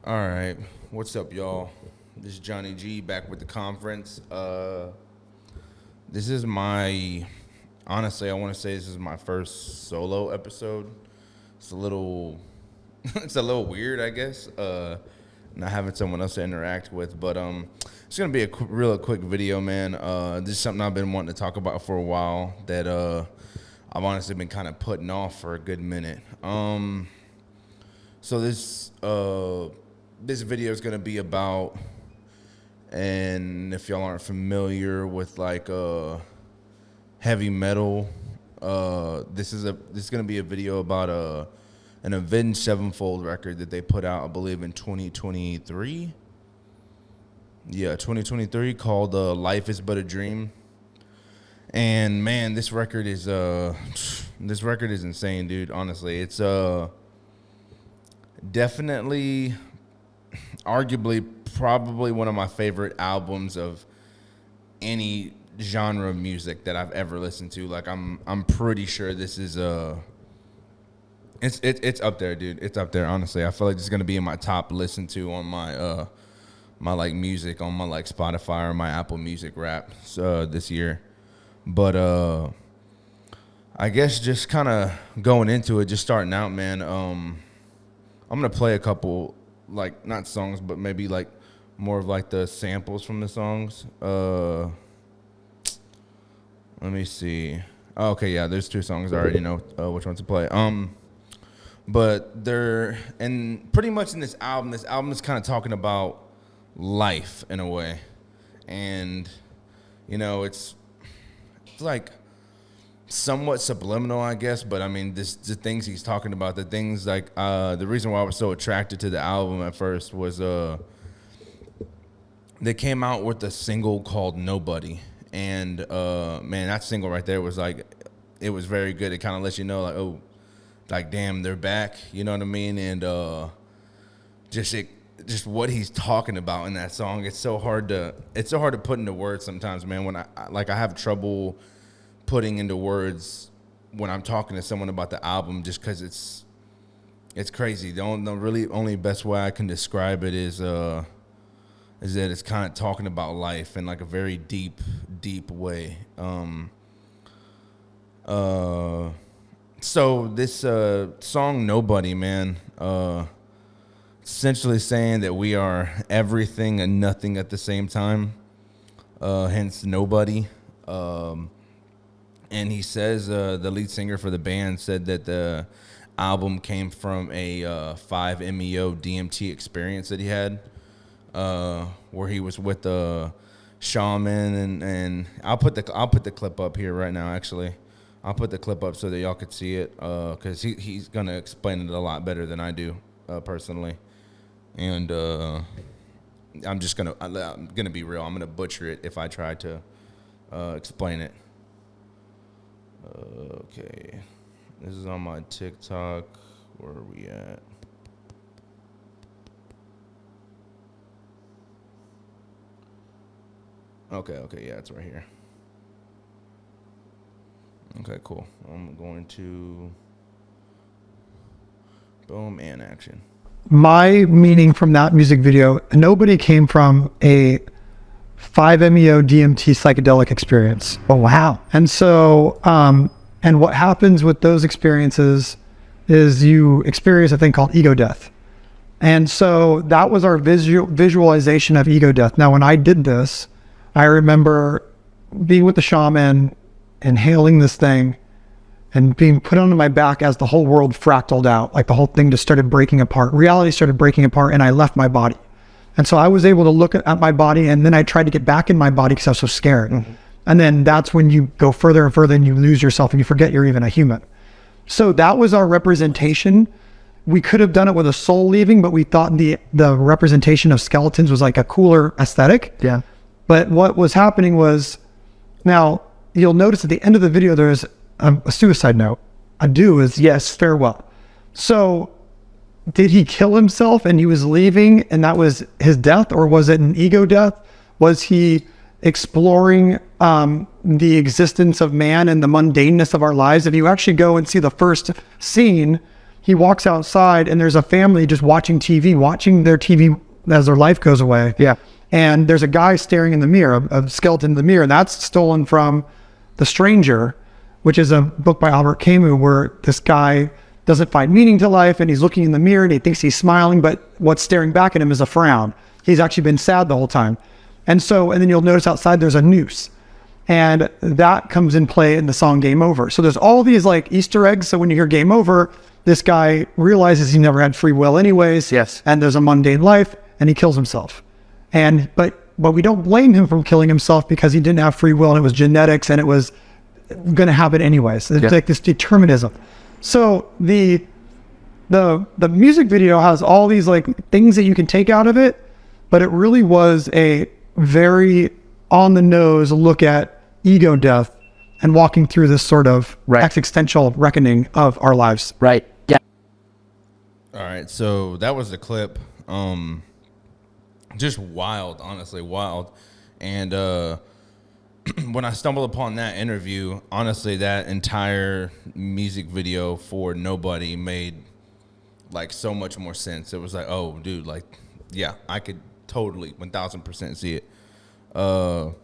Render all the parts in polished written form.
All right, what's up, y'all? This is Johnny G back with the conference. This is my honestly, I want to say this is my first solo episode. It's a little, it's a little weird, I guess. Not having someone else to interact with, but it's gonna be a real quick video, man. This is something I've been wanting to talk about for a while that I've honestly been kind of putting off for a good minute. So this video is gonna be about, and if y'all aren't familiar with like heavy metal, this is gonna be a video about an Avenged Sevenfold record that they put out, I believe, in 2023. Yeah, 2023, called "Life Is But a Dream." And man, this record is insane, dude. Honestly, it's definitely, arguably, probably one of my favorite albums of any genre of music that I've ever listened to. Like, I'm pretty sure this is it's up there, dude. It's up there. Honestly, I feel like it's gonna be in my top listen to on my my like music on my like Spotify or my Apple Music rap this year. But I guess just kind of going into it, just starting out, man. I'm gonna play a couple, like, not songs, but maybe like more of like the samples from the songs. Let me see. Oh, okay, yeah, there's two songs I already know which one to play. But they're, and pretty much in this album is kind of talking about life in a way, and it's like somewhat subliminal, I guess. But I mean, the things he's talking about, the things like the reason why I was so attracted to the album at first was they came out with a single called "Nobody," and man, that single right there was like, it was very good. It kind of lets you know, like, oh, like, damn, they're back. You know what I mean? And just what he's talking about in that song, it's so hard to put into words sometimes, man. When I have trouble putting into words when I'm talking to someone about the album, just because it's crazy. The only best way I can describe it is that it's kind of talking about life in like a very deep way. So this song "Nobody," man, essentially saying that we are everything and nothing at the same time. Hence "Nobody." And he says, the lead singer for the band said that the album came from a 5-MeO DMT experience that he had, where he was with the shaman, and I'll put the clip up here right now. Actually, I'll put the clip up so that y'all could see it, because he's gonna explain it a lot better than I do, personally. And I'm gonna be real. I'm gonna butcher it if I try to explain it. Okay, this is on my TikTok. Where are we at? Okay, yeah, it's right here. Okay, cool. I'm going to boom and action. My meaning from that music video, "Nobody" came from a 5-MeO DMT psychedelic experience. Oh, wow. And so, and what happens with those experiences is you experience a thing called ego death. And so that was our visualization of ego death. Now, when I did this, I remember being with the shaman, inhaling this thing, and being put onto my back as the whole world fractaled out. Like the whole thing just started breaking apart. Reality started breaking apart, and I left my body. And so I was able to look at my body, and then I tried to get back in my body because I was so scared. Mm-hmm. And then that's when you go further and further, and you lose yourself, and you forget you're even a human. So that was our representation. We could have done it with a soul leaving, but we thought the representation of skeletons was like a cooler aesthetic. Yeah. But what was happening was, now you'll notice at the end of the video, there's a suicide note. Adieu is yes, farewell. So did he kill himself and he was leaving and that was his death, or was it an ego death? Was he exploring the existence of man and the mundaneness of our lives? If you actually go and see the first scene, he walks outside and there's a family just watching TV, watching their TV as their life goes away. Yeah. And there's a guy staring in the mirror, a skeleton in the mirror. And that's stolen from The Stranger, which is a book by Albert Camus, where this guy doesn't find meaning to life and he's looking in the mirror and he thinks he's smiling, but what's staring back at him is a frown. He's actually been sad the whole time. And then you'll notice outside there's a noose. And that comes in play in the song Game Over. So there's all these like Easter eggs. So when you hear Game Over, this guy realizes he never had free will anyways. Yes. And there's a mundane life and he kills himself. But we don't blame him for killing himself because he didn't have free will and it was genetics and it was going to happen anyways. It's like this determinism. So the music video has all these like things that you can take out of it, but it really was a very on the nose look at ego death and walking through this sort of existential reckoning of our lives. Right. Yeah. All right. So that was the clip. Just wild, honestly, wild. And when I stumbled upon that interview, honestly, that entire music video for Nobody made like so much more sense. It was like, oh, dude, like, yeah, I could totally 1000% see it. So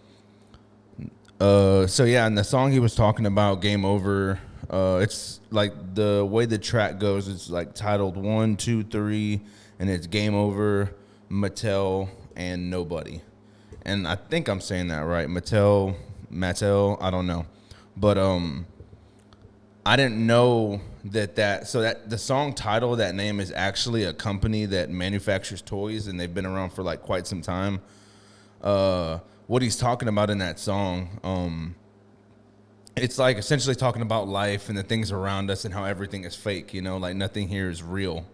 yeah, and the song he was talking about, Game Over, it's like the way the track goes, it's like titled 1, 2, 3, and it's Game Over, Mattel, and Nobody. And I think I'm saying that right. Mattel, I don't know. But I didn't know that the song title, that name is actually a company that manufactures toys, and they've been around for like quite some time. What he's talking about in that song, it's like essentially talking about life and the things around us and how everything is fake, you know, like nothing here is real.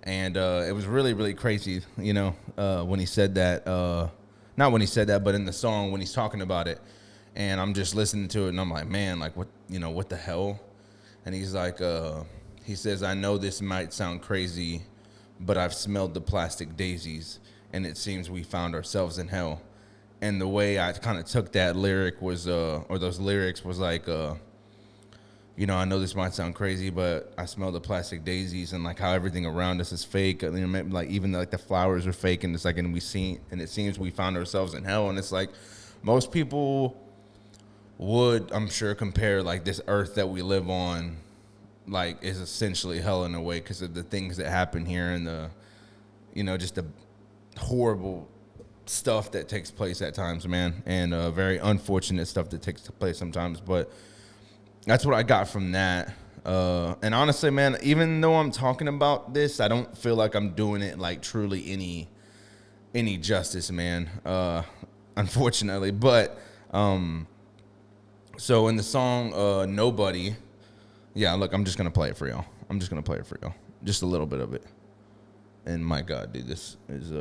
And it was really, really crazy, you know, when he said that, not when he said that, but in the song when he's talking about it. And I'm just listening to it and I'm like, man, like what the hell? And he's like, he says, I know this might sound crazy, but I've smelled the plastic daisies and it seems we found ourselves in hell. And the way I kind of took that lyric was, or those lyrics was like, you know, I know this might sound crazy, but I smell the plastic daisies and like how everything around us is fake. I mean, like even like the flowers are fake, and it's like, and it seems we found ourselves in hell. And it's like most people would, I'm sure, compare like this earth that we live on, like is essentially hell in a way because of the things that happen here and the, you know, just the horrible stuff that takes place at times, man, and very unfortunate stuff that takes place sometimes. But that's what I got from that. And honestly, man, even though I'm talking about this, I don't feel like I'm doing it like truly any justice, man. Unfortunately, but so in the song Nobody, yeah, look, I'm just gonna play it for y'all. Just a little bit of it. And my God, dude, this is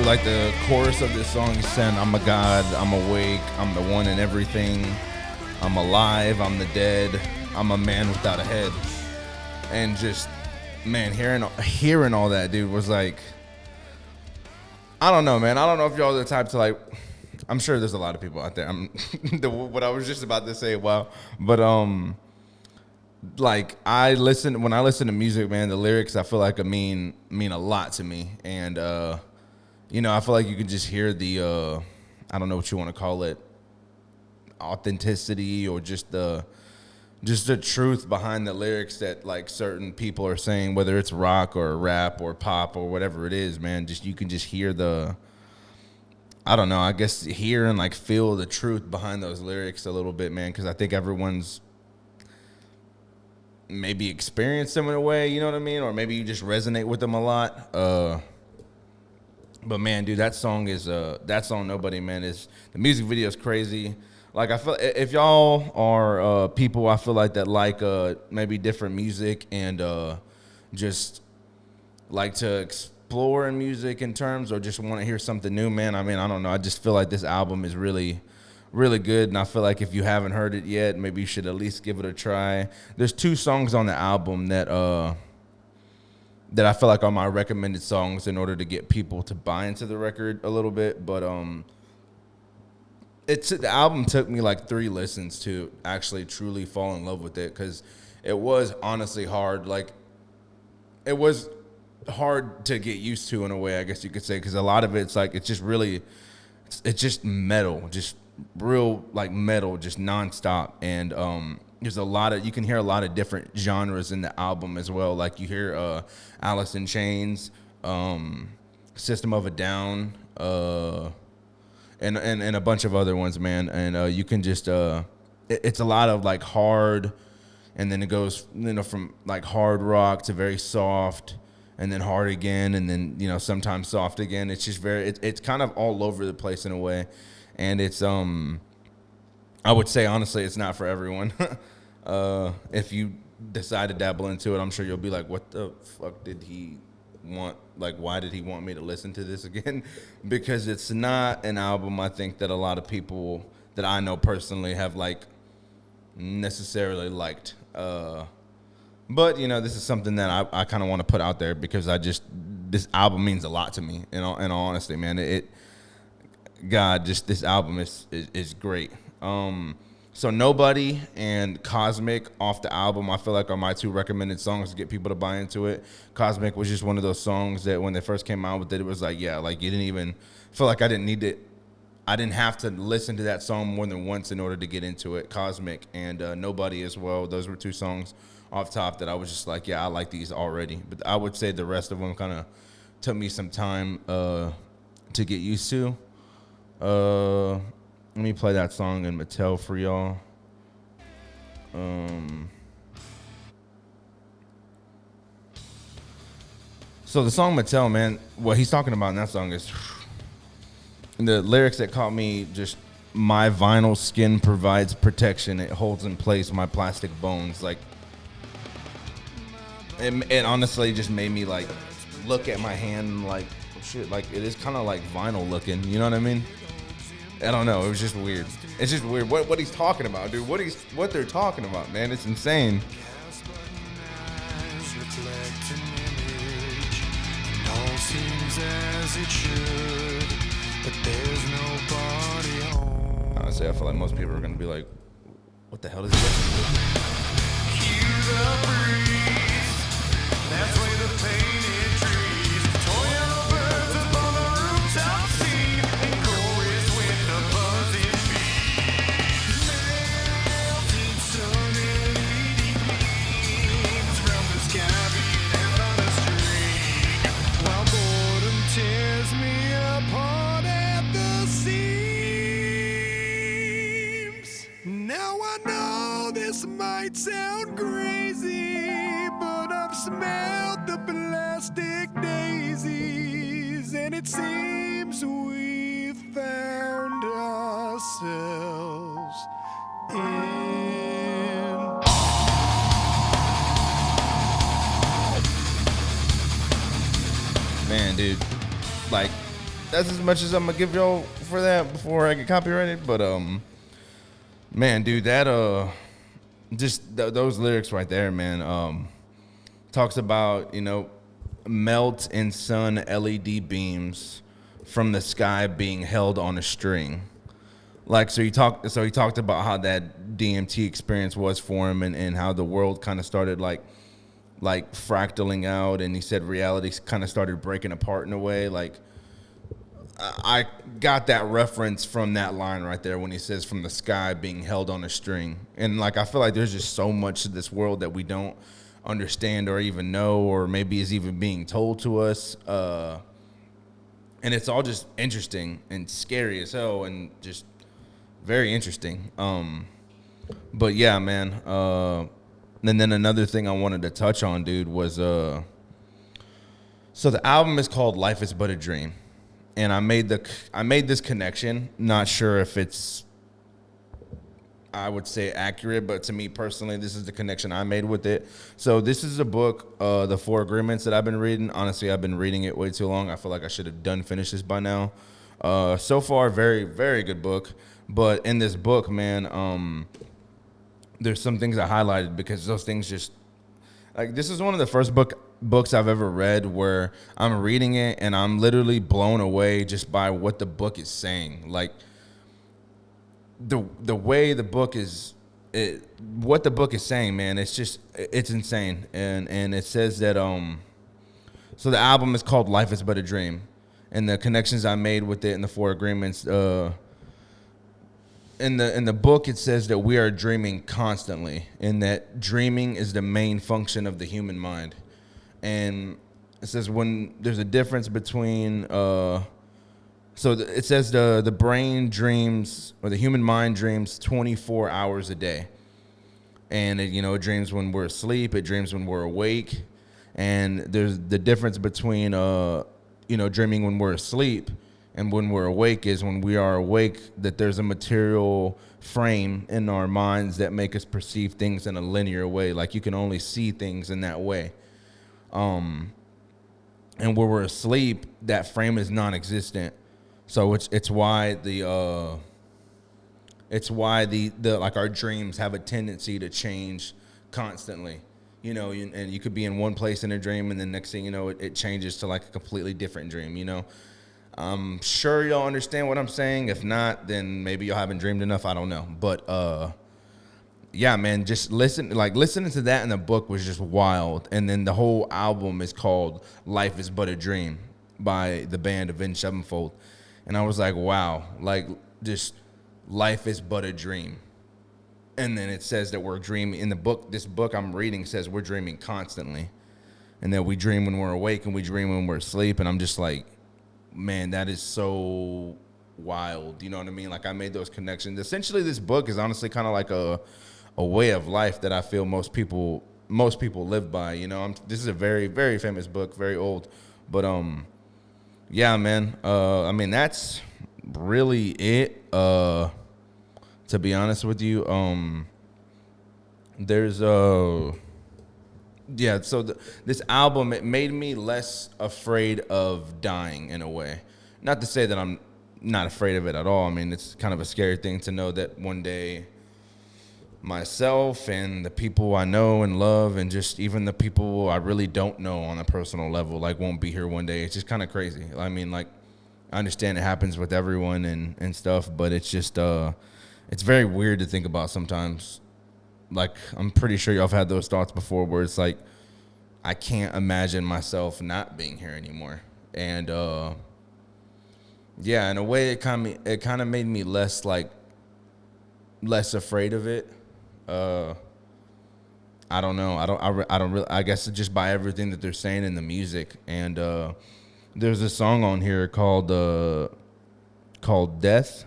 like the chorus of this song is saying, I'm a God, I'm awake, I'm the one in everything, I'm alive, I'm the dead, I'm a man without a head. And just, man, hearing all that, dude, was like, I don't know, man. I don't know if y'all are the type to like. I'm sure there's a lot of people out there. I'm what I was just about to say. Wow, but like when I listen to music, man, the lyrics I feel like mean a lot to me, and I feel like you can just hear the I don't know what you want to call it, authenticity or just the truth behind the lyrics that like certain people are saying, whether it's rock or rap or pop or whatever it is, man. Just you can just hear I don't know, I guess hear and like feel the truth behind those lyrics a little bit, man, because I think everyone's maybe experienced them in a way, you know what I mean? Or maybe you just resonate with them a lot. But man, dude, that song Nobody, man, is the music video is crazy. Like I feel if y'all are people I feel like that like maybe different music and just like to explore in music in terms or just want to hear something new, man. I mean, I don't know. I just feel like this album is really, really good. And I feel like if you haven't heard it yet, maybe you should at least give it a try. There's 2 songs on the album that I feel like are my recommended songs in order to get people to buy into the record a little bit. But the album took me like 3 listens to actually truly fall in love with it because it was honestly hard. Like it was hard to get used to in a way, I guess you could say, because a lot of it's like it's just metal, just real like metal, just nonstop. And there's you can hear a lot of different genres in the album as well. Like you hear Alice in Chains, System of a Down, and a bunch of other ones, man. And you can just it's a lot of like hard, and then it goes from like hard rock to very soft, and then hard again, and then sometimes soft again. It's just it's kind of all over the place in a way, and it's I would say honestly it's not for everyone. If you decide to dabble into it, I'm sure you'll be like, what the fuck did he want? Like, why did he want me to listen to this again? Because it's not an album I think that a lot of people that I know personally have like necessarily liked. But this is something that I kind of want to put out there because this album means a lot to me. In all honesty, man, this album is great. So Nobody and Cosmic off the album, I feel like are my 2 recommended songs to get people to buy into it. Cosmic was just one of those songs that when they first came out with it, it was like, yeah, like you didn't even feel like I didn't have to listen to that song more than once in order to get into it. Cosmic and Nobody as well. Those were 2 songs off top that I was just like, yeah, I like these already. But I would say the rest of them kind of took me some time to get used to. Let me play that song in Mattel for y'all. So the song Mattel, man, what he's talking about in that song is the lyrics that caught me just my vinyl skin provides protection. It holds in place my plastic bones. Like, it honestly just made me like look at my hand and like, oh, shit, like it is kind of like vinyl looking. You know what I mean? I don't know. It was just weird. It's just weird what he's talking about, dude. What they're talking about, man. It's insane. Honestly, I feel like most people are gonna be like, "What the hell is this?" That's where the painted trees, toy yellow birds upon the rooftop scene, and chorus with the buzzing bees. Melting sun and leading beams from the sky being out on a string, while boredom tears me apart at the seams. Now I know this might sound crazy, but I've smelled the plastic daisies, and it seems we've found ourselves in. Man, dude, like that's as much as I'm gonna give y'all for that before I get copyrighted. But man, dude, that those lyrics right there, man. Talks about melt in sun LED beams from the sky being held on a string. Like, so he talked about how that DMT experience was for him, and how the world kind of started like fractaling out, and he said reality kind of started breaking apart in a way. Like, I got that reference from that line right there when he says from the sky being held on a string. And like, I feel like there's just so much to this world that we don't understand or even know, or maybe is even being told to us. And it's all just interesting and scary as hell, and just very interesting. But yeah, man. And then another thing I wanted to touch on, dude, was so the album is called "Life Is But a Dream," and I made this connection. Not sure if it's, I would say, accurate, but to me personally, this is the connection I made with it. So this is a book, The Four Agreements, that I've been reading. Honestly, I've been reading it way too long. I feel like I should have finished this by now. So far, very, very good book. But in this book, man, there's some things I highlighted because those things just, like, this is one of the first books I've ever read where I'm reading it and I'm literally blown away just by what the book is saying. Like, the way the book is, what the book is saying, man, it's insane. And it says that so the album is called "Life Is But a Dream," and the connections I made with it in the Four Agreements. In the book, it says that we are dreaming constantly, and that dreaming is the main function of the human mind. And it says when there's a difference between it says the brain dreams, or the human mind dreams 24 hours a day. And it dreams when we're asleep, it dreams when we're awake. And there's the difference between dreaming when we're asleep and when we're awake is when we are awake, that there's a material frame in our minds that make us perceive things in a linear way. Like, you can only see things in that way. And when we're asleep, that frame is non-existent. So it's why the like, our dreams have a tendency to change constantly. And you could be in one place in a dream, and then next thing you know, it changes to like a completely different dream. I'm sure y'all understand what I'm saying. If not, then maybe y'all haven't dreamed enough. I don't know. But yeah, man, just listening to that in the book was just wild. And then the whole album is called "Life Is But a Dream" by the band Avenged Sevenfold. And I was like, wow, like, just life is but a dream. And then it says that we're dreaming in the book. This book I'm reading says we're dreaming constantly, and that we dream when we're awake and we dream when we're asleep. And I'm just like, man, that is so wild. You know what I mean? Like, I made those connections. Essentially, this book is honestly kind of like a way of life that I feel most people live by. This is a very, very famous book, very old, but yeah, man. I mean, that's really it. To be honest with you, there's yeah. So this album, it made me less afraid of dying in a way. Not to say that I'm not afraid of it at all. I mean, it's kind of a scary thing to know that one day myself and the people I know and love, and just even the people I really don't know on a personal level, like, won't be here one day. It's just kind of crazy. I mean, like, I understand it happens with everyone and stuff, but it's just it's very weird to think about sometimes. Like, I'm pretty sure y'all have had those thoughts before, where it's like, I can't imagine myself not being here anymore. And yeah, in a way, it kind of made me less afraid of it. I don't know. I don't really. I guess it's just by everything that they're saying in the music. And there's a song on here called "Death."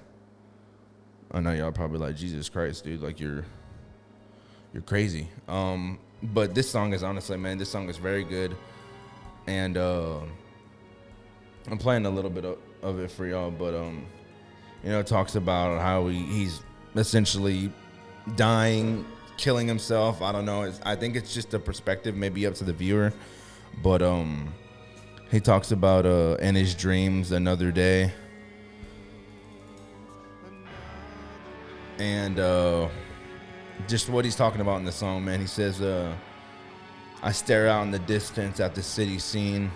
I know y'all probably like, Jesus Christ, dude. Like, you're crazy. But this song is, honestly, man, this song is very good. And I'm playing a little bit of it for y'all. But it talks about how he's essentially dying, killing himself. I don't know. I think it's just a perspective, maybe up to the viewer. But he talks about in his dreams another day. And just what he's talking about in the song, man. He says, I stare out in the distance at the city scene.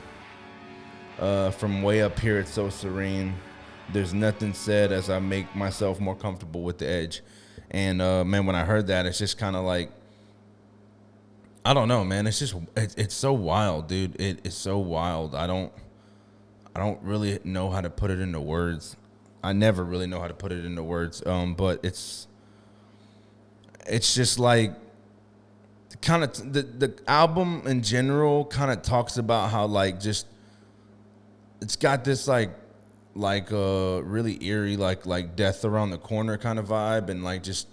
From way up here, it's so serene. There's nothing said as I make myself more comfortable with the edge. And man, when I heard that, it's just kind of like, I don't know, man. It's just it's so wild, dude. It is so wild. I don't really know how to put it into words. I never really know how to put it into words. But it's just like kind of the album in general kind of talks about how like just it's got this like really eerie like death around the corner kind of vibe, and like just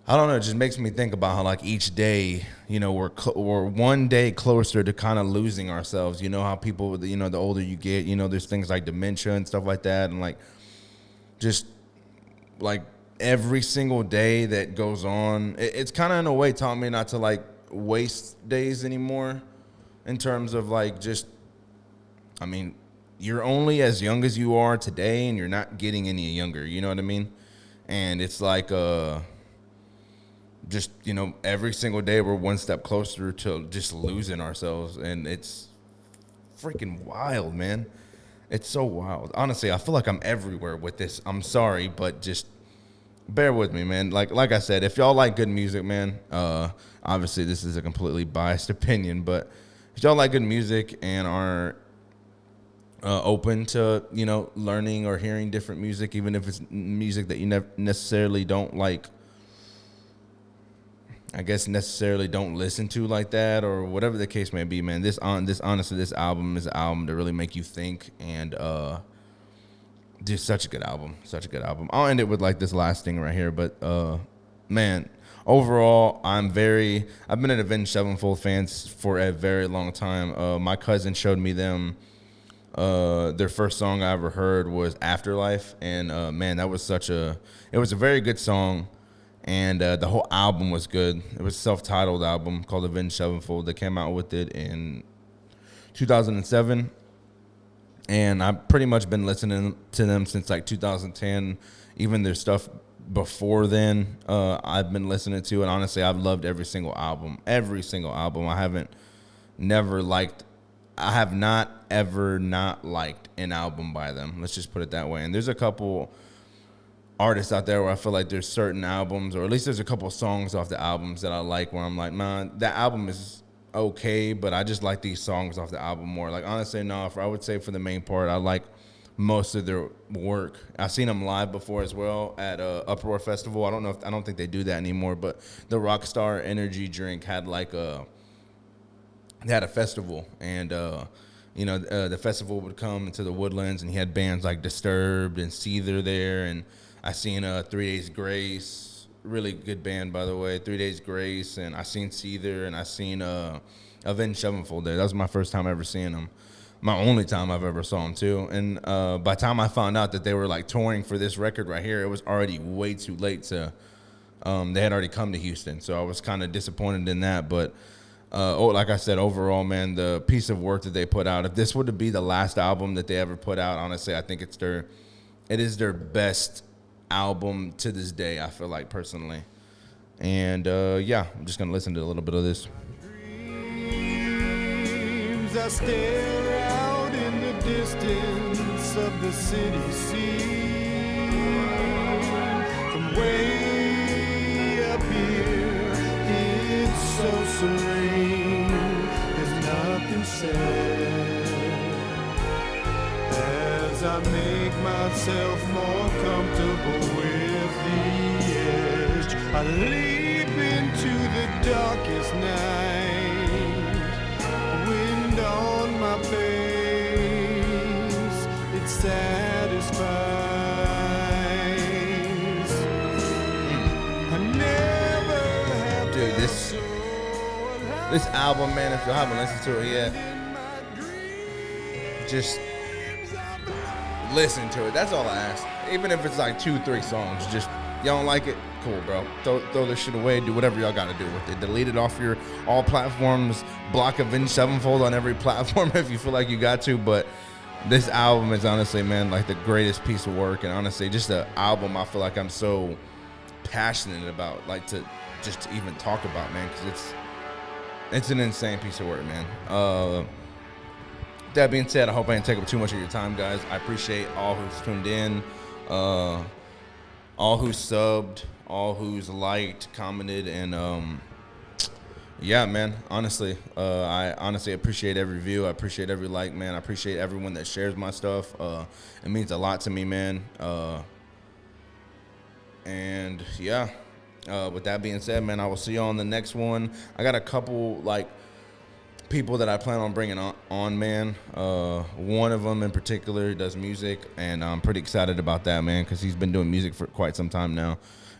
I don't know, it just makes me think about how like each day, you know, we're one day closer to kind of losing ourselves. You know how people, you know, the older you get, you know, there's things like dementia and stuff like that, and like just like every single day that goes on, it's kind of in a way taught me not to like waste days anymore. In terms of like just, I mean, you're only as young as you are today, and you're not getting any younger. You know what I mean? And it's like just, you know, every single day we're one step closer to just losing ourselves, and it's freaking wild, man. It's so wild. Honestly, I feel like I'm everywhere with this. I'm sorry, but just bear with me, man. Like I said, if y'all like good music, man, obviously this is a completely biased opinion, but if y'all like good music and are open to, you know, learning or hearing different music, even if it's music that you necessarily don't like, I guess necessarily don't listen to like that, or whatever the case may be, man. This honestly, this album is an album to really make you think, and just such a good album, such a good album. I'll end it with like this last thing right here, but man, overall, I've been an Avenged Sevenfold fan for a very long time. My cousin showed me them. Their first song I ever heard was Afterlife, and man, it was a very good song. And the whole album was good. It was a self-titled album called Avenged Sevenfold. They came out with it in 2007. And I've pretty much been listening to them since like 2010. Even their stuff before then, I've been listening to. And honestly, I've loved every single album. Every single album. I have not ever not liked an album by them. Let's just put it that way. And there's a couple artists out there where I feel like there's certain albums, or at least there's a couple songs off the albums that I like where I'm like, man, that album is okay, but I just like these songs off the album more. Like, honestly, no, I would say for the main part, I like most of their work. I've seen them live before as well at Uproar Festival. I don't think they do that anymore, but the Rockstar Energy drink had they had a festival, and the festival would come into the Woodlands, and he had bands like Disturbed and Seether there, and I seen 3 Days Grace, really good band, by the way, 3 Days Grace, and I seen Seether, and I seen Avenged Sevenfold there. That was my first time ever seeing them. My only time I've ever saw them, too. And by the time I found out that they were, like, touring for this record right here, it was already way too late to they had already come to Houston, so I was kind of disappointed in that. But, like I said, overall, man, the piece of work that they put out, if this were to be the last album that they ever put out, honestly, I think it is their best album to this day, I feel like, personally. And yeah, I'm just gonna listen to a little bit of this. Dreams, I stare out in the distance of the city scene. From way up here, it's so serene. There's nothing said. As I make myself more comfortable with the edge, I leap into the darkest night. Wind on my face, it satisfies. I never have. Dude, this album, man, if you haven't listened to it yet, just listen to it. That's all I ask. Even if it's like 2-3 songs, just y'all don't like it, cool, bro. Throw this shit away. Do whatever y'all got to do with it. Delete it off your all platforms. Block Avenged Sevenfold on every platform if you feel like you got to. But this album is honestly, man, like the greatest piece of work. And honestly, just the album I feel like I'm so passionate about, like to even talk about, man, because it's an insane piece of work, man. That being said, I hope I didn't take up too much of your time, guys. I appreciate all who's tuned in, uh, all who's subbed, all who's liked, commented, and yeah, man. Honestly, I honestly appreciate every view. I appreciate every like, man. I appreciate everyone that shares my stuff. It means a lot to me, man. And yeah, with that being said, man, I will see you on the next one. I got a couple like people that I plan on bringing on man. One of them in particular does music, and I'm pretty excited about that, man, because he's been doing music for quite some time now,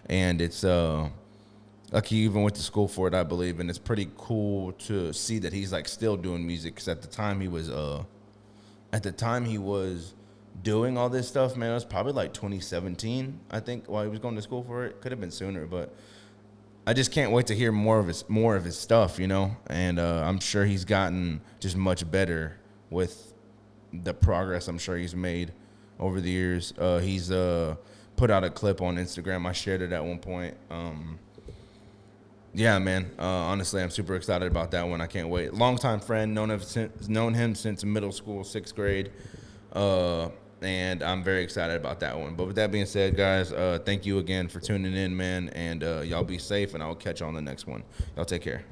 and it's like he even went to school for it, I believe, and it's pretty cool to see that he's like still doing music. Because at the time he was doing all this stuff, man, it was probably like 2017, I think, while he was going to school for it. Could have been sooner, but I just can't wait to hear more of his stuff, you know. And I'm sure he's gotten just much better with the progress I'm sure he's made over the years. He's put out a clip on Instagram. I shared it at one point. Yeah, man. Honestly, I'm super excited about that one. I can't wait. Longtime friend, known him since middle school, 6th grade. And I'm very excited about that one. But with that being said, guys, thank you again for tuning in, man. And y'all be safe, and I'll catch you on the next one. Y'all take care.